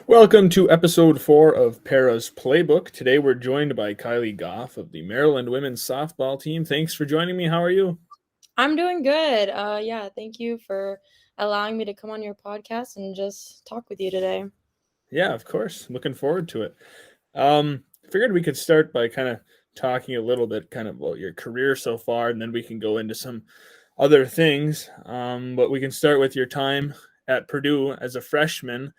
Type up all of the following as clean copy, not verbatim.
Welcome to episode 4 of Pera's Playbook. Today we're joined by Kiley Goff of the Maryland women's softball team. Thanks for joining me. How are you? I'm doing good. Yeah, thank you for allowing me to come on your podcast and just talk with you today. Yeah, of course. Looking forward to it. Figured we could start by kind of talking a little bit kind of about your career so far, and then we can go into some other things. But we can start with your time at Purdue as a freshman.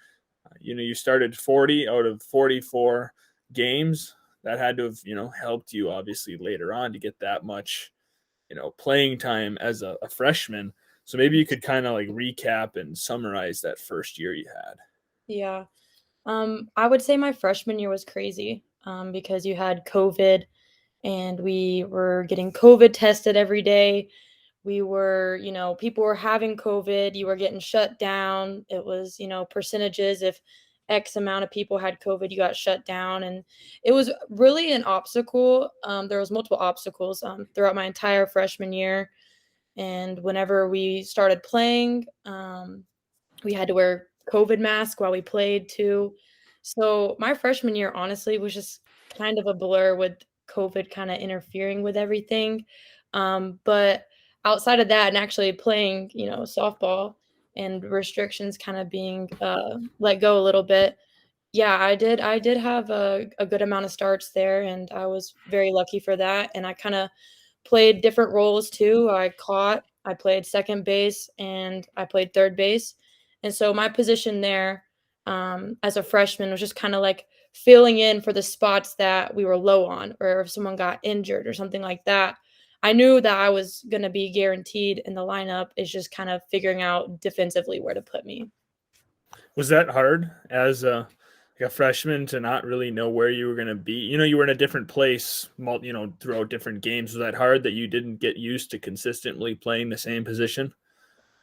You started 40 out of 44 games. That had to have, helped you obviously later on to get that much, playing time as a freshman. So maybe you could kind of like recap and summarize that first year you had. Yeah. I would say my freshman year was crazy because you had COVID and we were getting COVID tested every day. We were, people were having COVID, you were getting shut down. It was, percentages. If X amount of people had COVID, you got shut down. And it was really an obstacle. There was multiple obstacles throughout my entire freshman year. And whenever we started playing, we had to wear COVID mask while we played too. So my freshman year, honestly, was just kind of a blur with COVID kind of interfering with everything. But outside of that, and actually playing, softball and restrictions kind of being let go a little bit. Yeah, I did have a good amount of starts there, and I was very lucky for that. And I kind of played different roles too. I played second base, and I played third base. And so my position there, as a freshman was just kind of like filling in for the spots that we were low on, or if someone got injured or something like that. I knew that I was going to be guaranteed in the lineup. Is just kind of figuring out defensively where to put me. Was that hard as like a freshman to not really know where you were going to be? You were in a different place, throughout different games. Was that hard that you didn't get used to consistently playing the same position?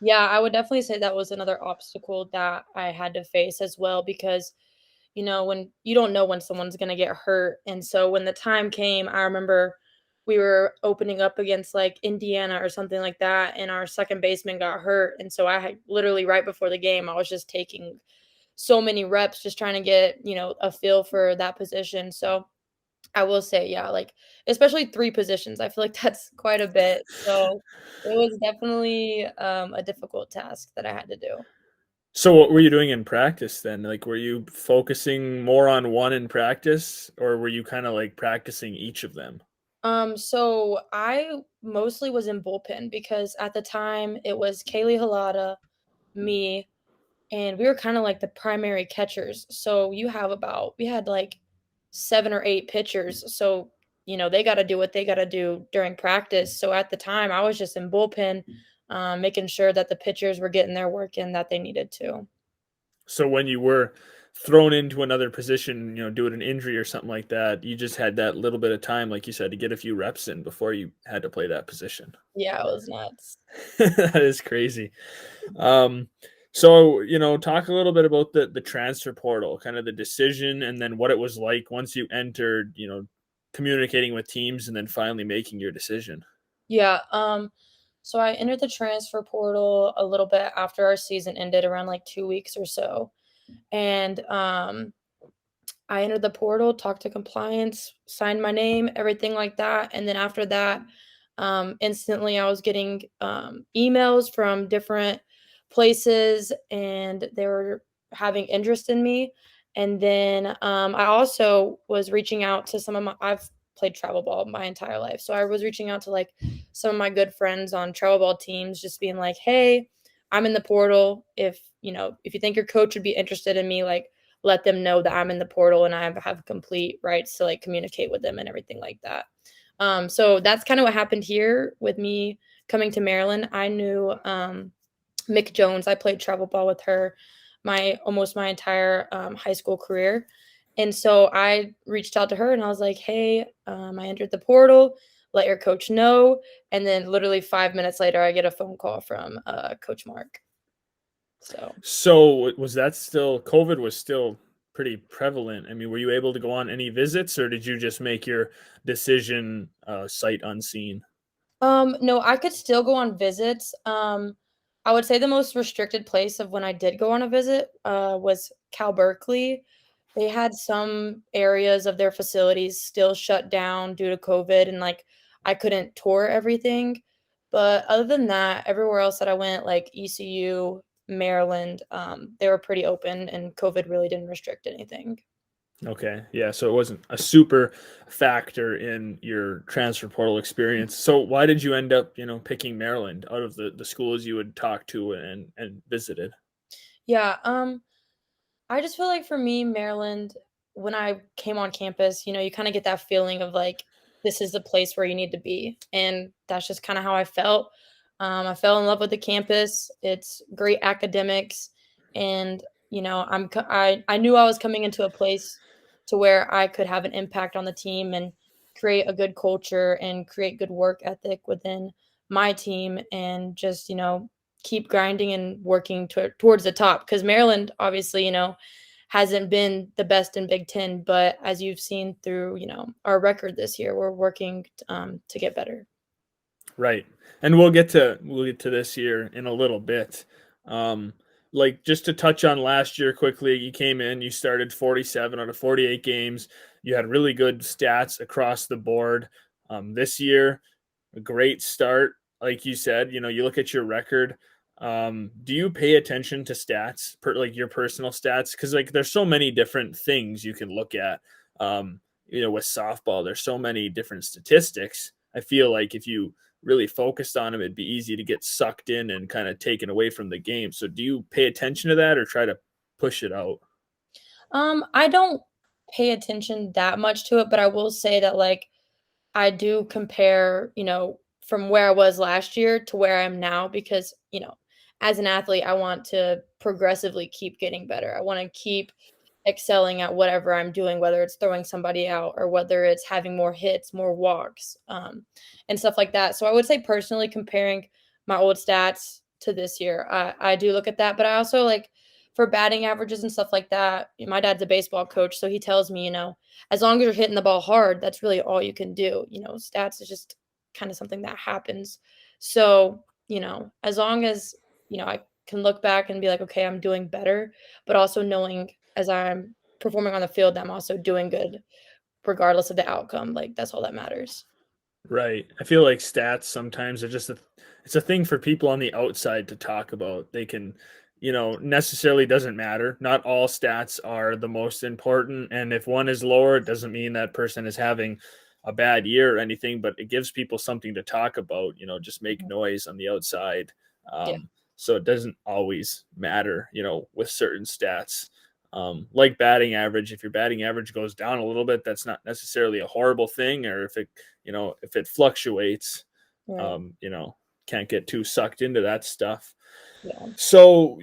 Yeah, I would definitely say that was another obstacle that I had to face as well because, when you don't know when someone's going to get hurt. And so when the time came, I remember we were opening up against like Indiana or something like that, and our second baseman got hurt. And so I had literally right before the game, I was just taking so many reps, just trying to get, a feel for that position. So I will say, yeah, like, especially 3 positions, I feel like that's quite a bit, so it was definitely, a difficult task that I had to do. So what were you doing in practice then? Like, were you focusing more on one in practice, or were you kind of like practicing each of them? So I mostly was in bullpen because at the time it was Kaylee Halada, me, and we were kinda like the primary catchers, so we had, like, 7 or 8 pitchers, so, they gotta do what they gotta do during practice, so at the time, I was just in bullpen, making sure that the pitchers were getting their work in that they needed to. So when you were thrown into another position, due to an injury or something like that, you just had that little bit of time, like you said, to get a few reps in before you had to play that position. Yeah, it was nuts. That is crazy. Um, so talk a little bit about the transfer portal, kind of the decision, and then what it was like once you entered. Communicating with teams, and then finally making your decision. Yeah, so I entered the transfer portal a little bit after our season ended, around, like, 2 weeks or so, and, I entered the portal, talked to compliance, signed my name, everything like that, and then after that, instantly I was getting, emails from different places, and they were having interest in me, and then, I also was reaching out to some of my I've played travel ball my entire life, so I was reaching out to, like, some of my good friends on travel ball teams, just being like, "Hey, I'm in the portal. If you think your coach would be interested in me, like, let them know that I'm in the portal and I have complete rights to like communicate with them and everything like that." So that's kind of what happened here with me coming to Maryland. I knew Mick Jones. I played travel ball with her my almost my entire high school career. And so I reached out to her and I was like, "Hey, I entered the portal. Let your coach know." And then literally 5 minutes later, I get a phone call from Coach Mark. So So was that still COVID was still pretty prevalent? I mean, were you able to go on any visits, or did you just make your decision sight unseen? No, I could still go on visits. I would say the most restricted place of when I did go on a visit, was Cal Berkeley. They had some areas of their facilities still shut down due to COVID, and, like, I couldn't tour everything, but other than that, everywhere else that I went, like ECU, Maryland, they were pretty open, and COVID really didn't restrict anything. Okay. Yeah. So it wasn't a super factor in your transfer portal experience. So why did you end up, picking Maryland out of the schools you would talk to and visited? Yeah, I just feel like for me, Maryland, when I came on campus, you kind of get that feeling of like, this is the place where you need to be. And that's just kind of how I felt. I fell in love with the campus. It's great academics. And, I knew I was coming into a place to where I could have an impact on the team and create a good culture and create good work ethic within my team and just, keep grinding and working towards the top. Because Maryland, obviously, hasn't been the best in Big Ten, but as you've seen through, our record this year, we're working to get better. Right. And we'll get to this year in a little bit. Um, like just to touch on last year quickly, you came in, you started 47 out of 48 games. You had really good stats across the board. This year, a great start. Like you said, you look at your record. Do you pay attention to stats, like your personal stats? Because like there's so many different things you can look at. With softball, there's so many different statistics. I feel like if you really focused on them, it'd be easy to get sucked in and kind of taken away from the game. So do you pay attention to that or try to push it out? I don't pay attention that much to it, but I will say that like I do compare, from where I was last year to where I am now because, as an athlete, I want to progressively keep getting better. I want to keep excelling at whatever I'm doing, whether it's throwing somebody out or whether it's having more hits, more walks, and stuff like that. So I would say personally comparing my old stats to this year, I do look at that, but I also like for batting averages and stuff like that. My dad's a baseball coach, so he tells me, as long as you're hitting the ball hard, that's really all you can do. Stats is just kind of something that happens. So, as long as, I can look back and be like, okay, I'm doing better, but also knowing as I'm performing on the field, I'm also doing good regardless of the outcome. Like that's all that matters. Right. I feel like stats sometimes are just it's a thing for people on the outside to talk about. They can, necessarily doesn't matter. Not all stats are the most important. And if one is lower, it doesn't mean that person is having a bad year or anything, but it gives people something to talk about, just make Mhm. noise on the outside. Yeah. So it doesn't always matter, with certain stats. Like batting average, if your batting average goes down a little bit, that's not necessarily a horrible thing. Or if it fluctuates, Right. um, you know, can't get too sucked into that stuff. Yeah. So,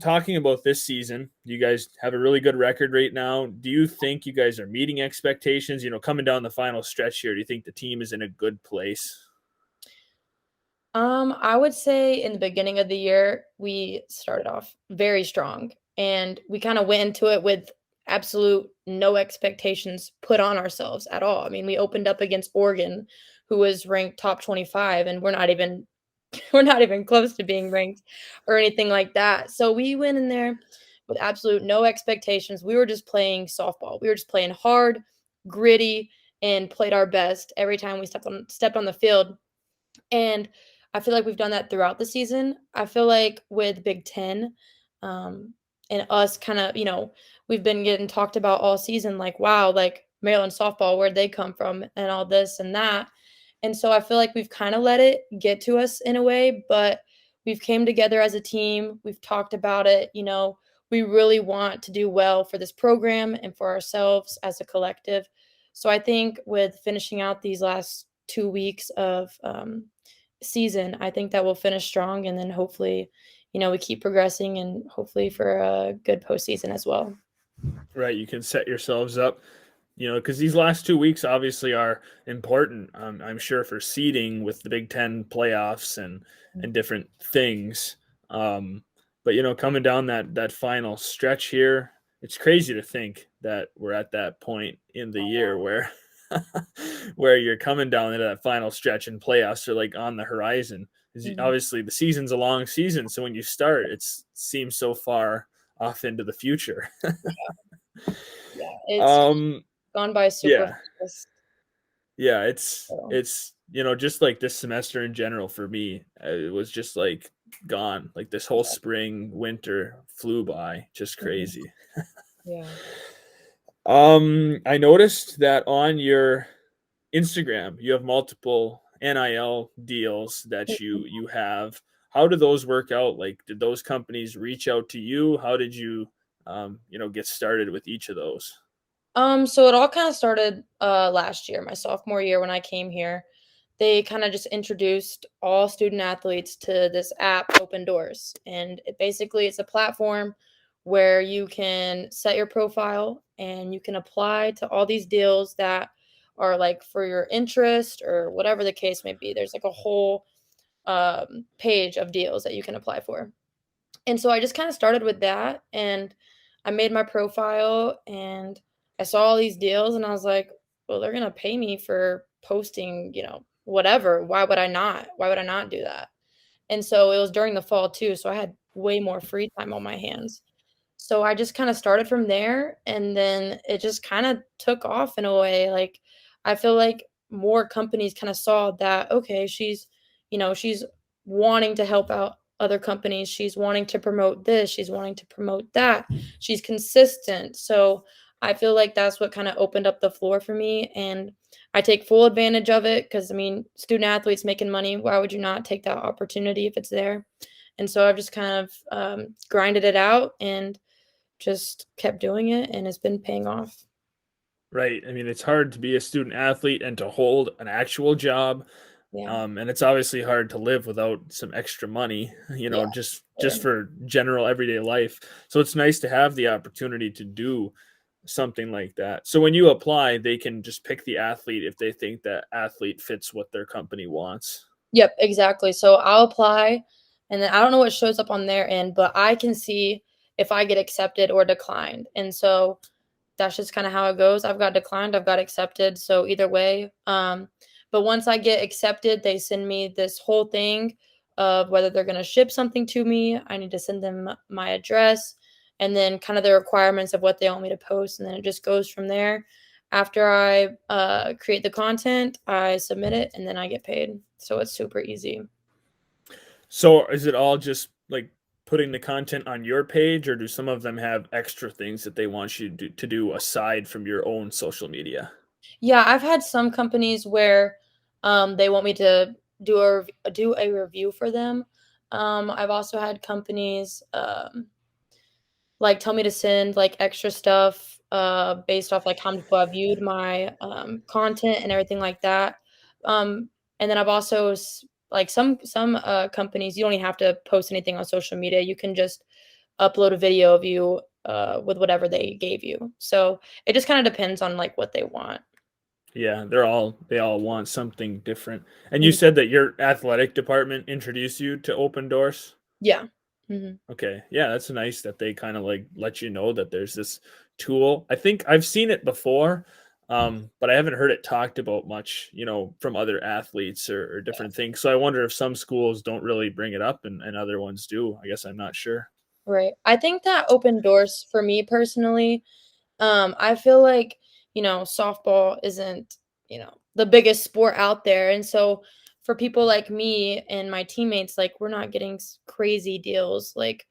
talking about this season, you guys have a really good record right now. Do you think you guys are meeting expectations? Coming down the final stretch here, do you think the team is in a good place? I would say in the beginning of the year, we started off very strong and we kind of went into it with absolute no expectations put on ourselves at all. I mean, we opened up against Oregon, who was ranked top 25, and we're not even we're not even close to being ranked or anything like that. So we went in there with absolute no expectations. We were just playing softball. We were just playing hard, gritty, and played our best every time we stepped on the field. And I feel like we've done that throughout the season. I feel like with Big Ten, and us kind of, we've been getting talked about all season, like, wow, like Maryland softball, where'd they come from, and all this and that. And so I feel like we've kind of let it get to us in a way, but we've came together as a team. We've talked about it. We really want to do well for this program and for ourselves as a collective. So I think with finishing out these last 2 weeks of season, I think that we'll finish strong, and then hopefully, we keep progressing and hopefully for a good postseason as well. Right. You can set yourselves up, because these last 2 weeks obviously are important. I'm sure for seeding with the Big Ten playoffs and different things. But coming down that final stretch here, it's crazy to think that we're at that point in the year where where you're coming down into that final stretch and playoffs are like on the horizon. Mhm. Obviously the season's a long season, so when you start, it seems so far off into the future. Yeah, it's um, gone by super yeah, fast. yeah, So, it's just like this semester in general for me, it was just like gone. Like this whole yeah. spring, winter flew by, just Mhm. crazy. Yeah. I noticed that on your Instagram, you have multiple NIL deals that you have. How do those work out? Like, did those companies reach out to you? How did you, get started with each of those? So it all kind of started last year, my sophomore year when I came here. They kind of just introduced all student athletes to this app, Open Doors. And basically it's a platform where you can set your profile and you can apply to all these deals that are like for your interest or whatever the case may be. There's like a whole page of deals that you can apply for. And so I just kind of started with that and I made my profile and I saw all these deals and I was like, well, they're going to pay me for posting, whatever. Why would I not? Why would I not do that? And so it was during the fall too, so I had way more free time on my hands. So I just kind of started from there and then it just kind of took off in a way. Like I feel like more companies kind of saw that okay, she's wanting to help out other companies. She's wanting to promote this, she's wanting to promote that. She's consistent. So I feel like that's what kind of opened up the floor for me and I take full advantage of it because I mean, student athletes making money, why would you not take that opportunity if it's there? And so I've just kind of grinded it out and just kept doing it, and it's been paying off. Right. I mean, it's hard to be a student athlete and to hold an actual job. Yeah. And it's obviously hard to live without some extra money, Yeah, just sure. for general everyday life. So it's nice to have the opportunity to do something like that. So when you apply, they can just pick the athlete if they think that athlete fits what their company wants. Yep, exactly. So I'll apply, and then I don't know what shows up on their end, but I can see if I get accepted or declined. And so that's just kind of how it goes. I've got declined, I've got accepted. So either way, but once I get accepted, they send me this whole thing of whether they're going to ship something to me. I need to send them my address and then kind of the requirements of what they want me to post. And then it just goes from there. After I create the content, I submit it and then I get paid. So it's super easy. So is it all just like putting the content on your page, or do some of them have extra things that they want you to do aside from your own social media? Yeah, I've had some companies where they want me to do a review for them. I've also had companies like tell me to send like extra stuff based off like how many people have viewed my content and everything like that. Um, and then I've also like some companies you don't even have to post anything on social media. You can just upload a video of you with whatever they gave you. So it just kind of depends on like what they want. Yeah, they all want something different. And you Mhm. said that your athletic department introduced you to Open Doors? Yeah. Mhm. Okay. Yeah, that's nice that they kind of like let you know that there's this tool. I think I've seen it before, but I haven't heard it talked about much, from other athletes or different things. So I wonder if some schools don't really bring it up and other ones do. I guess I'm not sure. Right. I think that opened doors for me personally. I feel like, softball isn't, the biggest sport out there. And so for people like me and my teammates, like we're not getting crazy deals like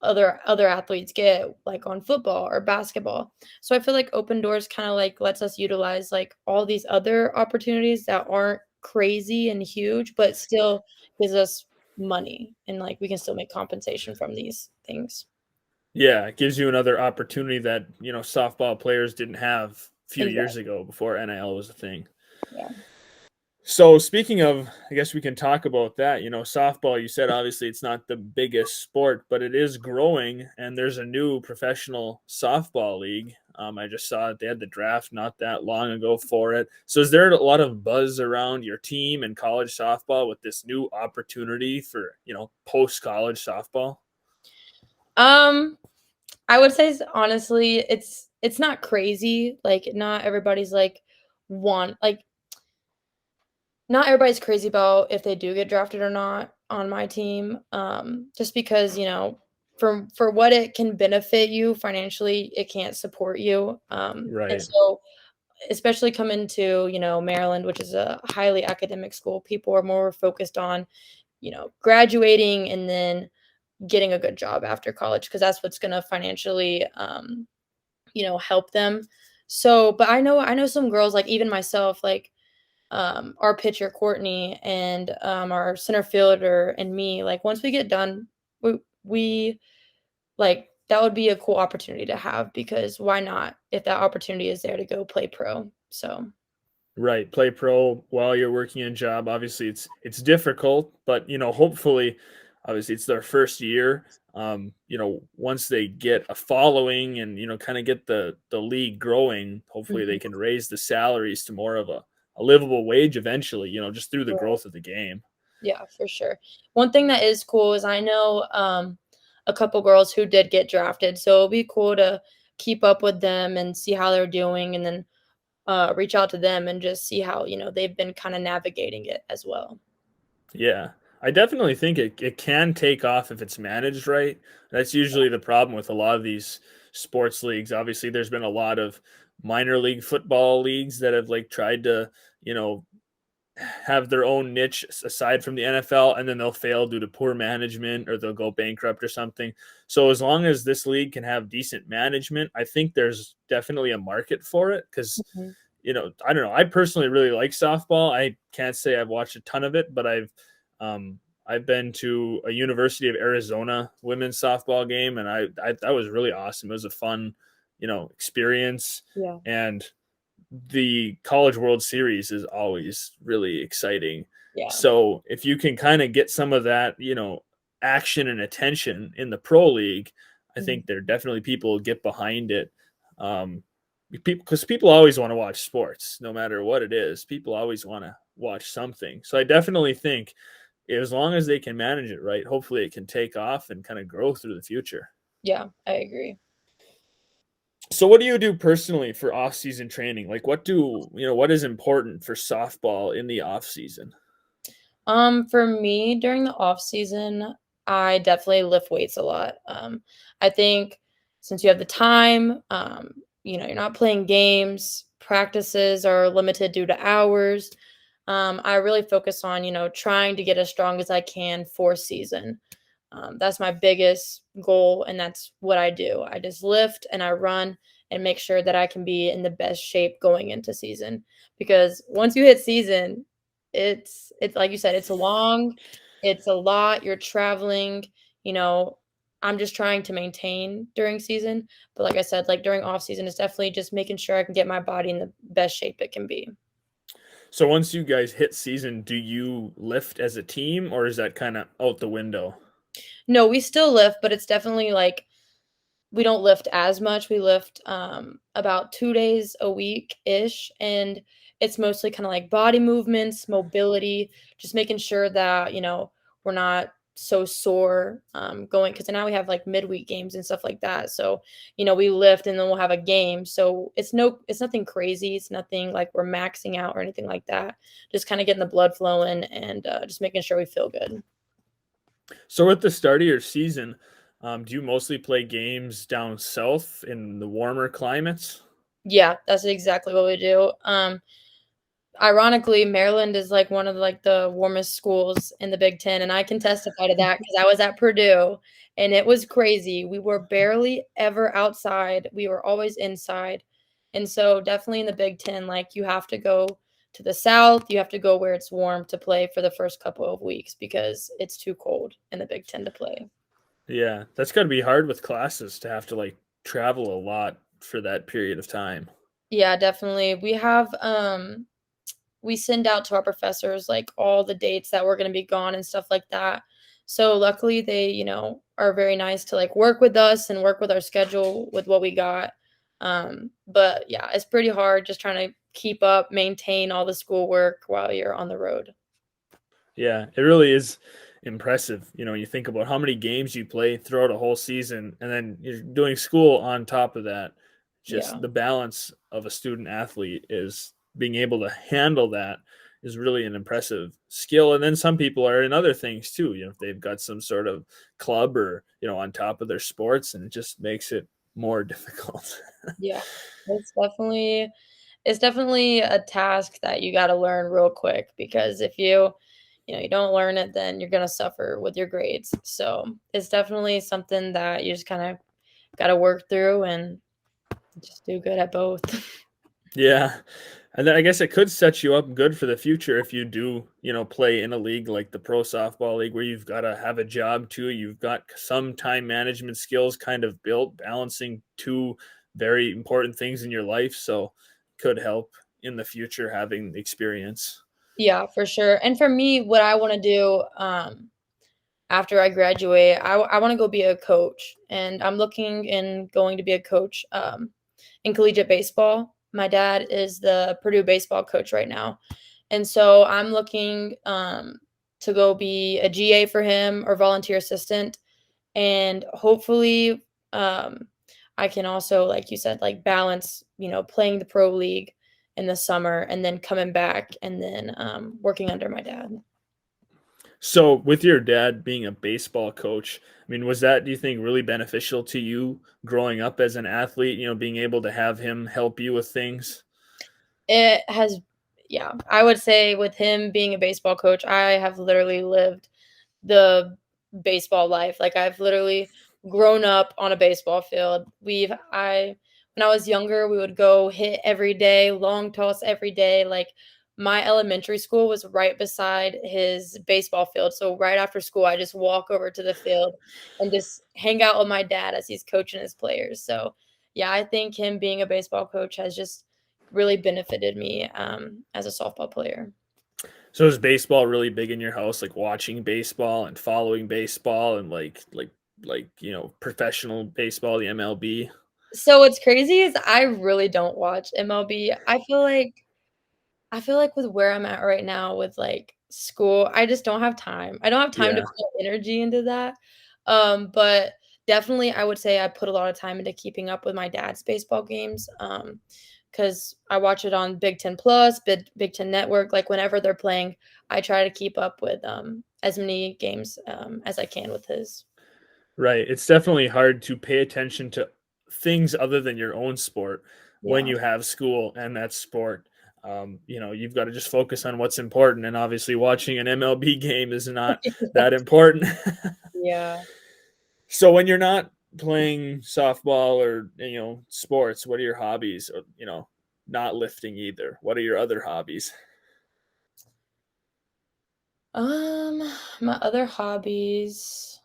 other athletes get like on football or basketball. So I feel like open doors kind of like lets us utilize like all these other opportunities that aren't crazy and huge, but still gives us money and like we can still make compensation from these things. Yeah, it gives you another opportunity that, softball players didn't have a few years Exactly. ago before NIL was a thing. Yeah. So speaking of, I guess we can talk about that. Softball, you said obviously it's not the biggest sport, but it is growing, and there's a new professional softball league. I just saw it. They had the draft not that long ago for it. So is there a lot of buzz around your team and college softball with this new opportunity for, post college softball? Um, I would say honestly, it's not crazy. Like not everybody's like want like Not everybody's crazy about if they do get drafted or not on my team, just because, for what it can benefit you financially, it can't support you, and Right. so especially coming to, Maryland, which is a highly academic school, people are more focused on, graduating and then getting a good job after college because that's what's gonna financially, help them. So, but I know some girls, like even myself, like our pitcher Courtney and our center fielder and me, like once we get done, we like that would be a cool opportunity to have because why not if that opportunity is there to go play pro. So Right, play pro while you're working a job. Obviously, it's difficult, but hopefully, obviously, it's their first year. Once they get a following and kind of get the league growing, hopefully they mhm, can raise the salaries to more of a livable wage eventually. Just through the right. growth of the game. Yeah, for sure. One thing that is cool is I know a couple girls who did get drafted, so it'll be cool to keep up with them and see how they're doing, and then reach out to them and just see how they've been kind of navigating it as well. Yeah, I definitely think it can take off if it's managed right. That's usually the problem with a lot of these sports leagues. Obviously, there's been a lot of minor league football leagues that have like tried to, you know, have their own niche aside from the NFL, and then they'll fail due to poor management or they'll go bankrupt or something. So as long as this league can have decent management, I think there's definitely a market for it because Mhm. I don't know. I personally really like softball. I can't say I've watched a ton of it, but I've been to a University of Arizona women's softball game, and I that was really awesome. It was a fun, experience, Yeah, and the College World Series is always really exciting. yeah, So if you can kind of get some of that, action and attention in the pro league, I mhm. think there are definitely people get behind it. Um, because people always want to watch sports, no matter what it is. People always want to watch something. So I definitely think as long as they can manage it right, hopefully it can take off and kind of grow through the future. Yeah, I agree. So what do you do personally for off-season training? Like what is important for softball in the off season? For me during the off season, I definitely lift weights a lot. I think since you have the time, you're not playing games, practices are limited due to hours. I really focus on, trying to get as strong as I can for season. That's my biggest goal, and that's what I do. I just lift and I run and make sure that I can be in the best shape going into season. Because once you hit season, it's like you said, it's long, it's a lot. You're traveling, you know. I'm just trying to maintain during season, but like I said, like during off season, it's definitely just making sure I can get my body in the best shape it can be. So once you guys hit season, do you lift as a team or is that kind of out the window? No, we still lift, but it's definitely like we don't lift as much. We lift about 2 days a week ish, and it's mostly kind of like body movements, mobility, just making sure that we're not so sore going because now we have like midweek games and stuff like that. So we lift and then we'll have a game. So it's nothing crazy. It's nothing like we're maxing out or anything like that. Just kind of getting the blood flowing and just making sure we feel good. So at the start of your season, do you mostly play games down south in the warmer climates? Yeah, that's exactly what we do. Ironically, Maryland is like one of like the warmest schools in the Big Ten, and I can testify to that because I was at Purdue and it was crazy. We were barely ever outside. We were always inside. And so definitely in the Big Ten, like you have to go to the South, you have to go where it's warm to play for the first couple of weeks because it's too cold in the Big Ten to play. Yeah, that's got to be hard with classes to have to like travel a lot for that period of time. Yeah, definitely. We send out to our professors like all the dates that we're going to be gone and stuff like that. So luckily they, are very nice to like work with us and work with our schedule with what we got. But yeah, it's pretty hard just trying to keep up, maintain all the schoolwork while you're on the road. Yeah, it really is impressive. You think about how many games you play throughout a whole season, and then you're doing school on top of that. Just Yeah. the balance of a student athlete is being able to handle that is really an impressive skill. And then some people are in other things too. You know, if they've got some sort of club or, you know, on top of their sports, and it just makes it more difficult. Yeah. It's definitely it's definitely a task that you gotta learn real quick because if you don't learn it, then you're gonna suffer with your grades. So it's definitely something that you just kind of gotta work through and just do good at both. Yeah. And then I guess it could set you up good for the future if you do, you know, play in a league like the pro softball league where you've got to have a job too. You've got some time management skills kind of built, balancing two very important things in your life. So could help in the future having the experience. Yeah, for sure. And for me, what I want to do after I graduate, I want to go be a coach, and I'm looking and going to be a coach in collegiate baseball. My dad is the Purdue baseball coach right now, and so I'm looking to go be a GA for him or volunteer assistant, and hopefully I can also, like you said, like balance, playing the pro league in the summer and then coming back and then working under my dad. So, with your dad being a baseball coach, I mean, was that, do you think, really beneficial to you growing up as an athlete, you know, being able to have him help you with things? It has, yeah, I would say with him being a baseball coach, I have literally lived the baseball life. Like I've literally grown up on a baseball field. When I was younger, we would go hit every day, long toss every day. Like my elementary school was right beside his baseball field. So right after school, I just walk over to the field and just hang out with my dad as he's coaching his players. So yeah, I think him being a baseball coach has just really benefited me as a softball player. So is baseball really big in your house, like watching baseball and following baseball and you know, professional baseball, the MLB? So what's crazy is I really don't watch MLB. I feel like with where I'm at right now with, like, school, I just don't have time. I don't have time to Yeah. put energy into that. But definitely I would say I put a lot of time into keeping up with my dad's baseball games, because I watch it on Big Ten Plus, Big Ten Network, like, whenever they're playing, I try to keep up with, as many games, as I can with his. Right. It's definitely hard to pay attention to things other than your own sport when Yeah. you have school and that sport. You know, you've got to just focus on what's important. And obviously, watching an MLB game is not that important. Yeah. So, when you're not playing softball or, you know, sports, what are your hobbies? Or, you know, not lifting either. What are your other hobbies? Um, my other hobbies,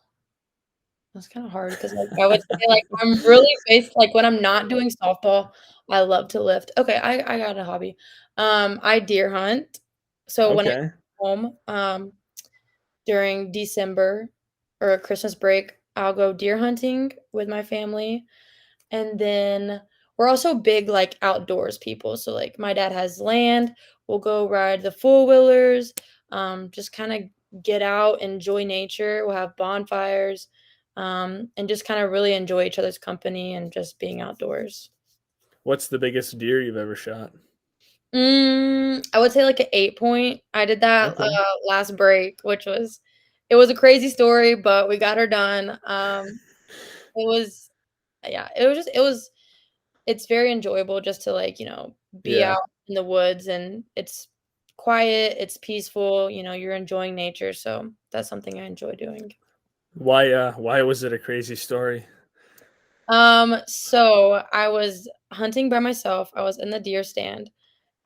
that's kinda hard because, like, I would say, like, I'm really based like, when I'm not doing softball, I love to lift. Okay, I got a hobby. I deer hunt. So when I Okay. come home, during December or Christmas break, I'll go deer hunting with my family. And then we're also big, like, outdoors people, so, like, my dad has land, we'll go ride the four-wheelers, just kinda get out, enjoy nature, we'll have bonfires, and just kinda really enjoy each other's company and just being outdoors. What's the biggest deer you've ever shot? I would say, like, an 8 point. I did that, Okay. last break, which was it was a crazy story, but we got her done. It was yeah, it's very enjoyable just to, like, be Yeah. out in the woods, and it's quiet, it's peaceful, you're enjoying nature, so that's something I enjoy doing. Why was it a crazy story? So I was hunting by myself, I was in the deer stand,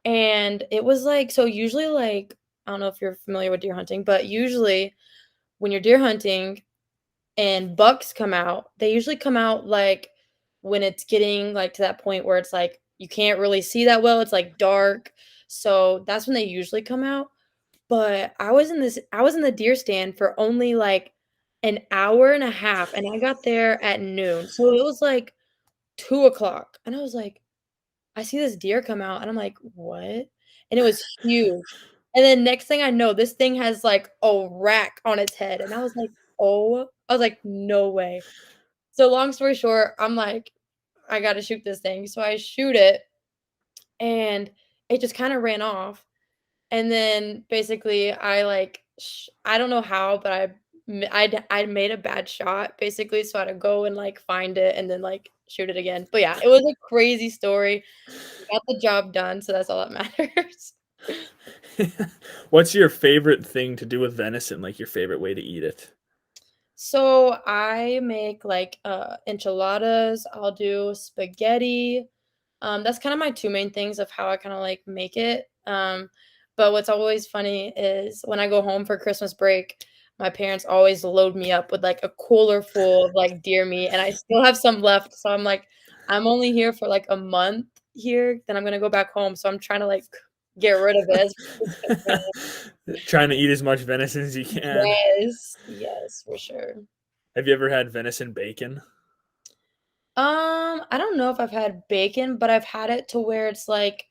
and it was like so usually, like I don't know if you're familiar with deer hunting, but usually when you're deer hunting and bucks come out, they usually come out, like, when it's getting, like, to that point where it's, like, you can't really see that well, it's, like, dark, so that's when they usually come out, but I was in the deer stand for only, like, an hour and a half, and I got there at noon, so it was, like, 2 o'clock, and I was like, "I see this deer come out," and I'm like, "What?" And it was huge, and then next thing I know, this thing has, like, a rack on its head, and I was like, "Oh," I was like, "No way." So long story short, I'm like, "I gotta shoot this thing." So I shoot it, and it just kinda ran off, And then basically I like I don't know how, but I made a bad shot basically, so I had to go and like find it and then like shoot it again. But yeah, it was a crazy story. Got the job done, so that's all that matters. What's your favorite thing to do with venison? Like your favorite way to eat it? So I make like enchiladas, I'll do spaghetti. That's kind of my two main things of how I kind of like make it. But what's always funny is when I go home for Christmas break, my parents always load me up with like a cooler full of like deer meat, and I still have some left. So I'm like, I'm only here for like a month here, then I'm gonna go back home. So I'm trying to like get rid of it as much as I can. Trying to eat as much venison as you can. Yes, yes, for sure. Have you ever had venison bacon? I don't know if I've had bacon, but I've had it to where it's like,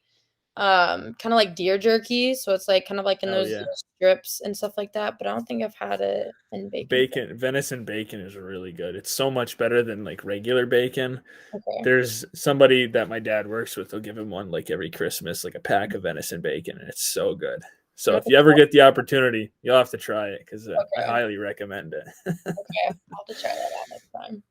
kinda like deer jerky, so it's, like, kind of like in Oh those yeah. little strips and stuff like that, but I don't think I've had it in bacon form. Venison bacon is really good. It's so much better than like regular bacon. Okay. There's somebody that my dad works with. They'll give him one like every Christmas, like a pack of venison bacon, and it's so good. I'm So gonna if you try ever get the opportunity, you'll have to try it because I okay, highly recommend it. okay, I'll have to try that out next time.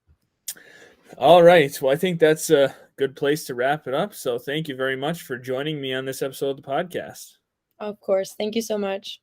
All right. Well, I think that's a good place to wrap it up. So thank you very much for joining me on this episode of the podcast. Of course, thank you so much.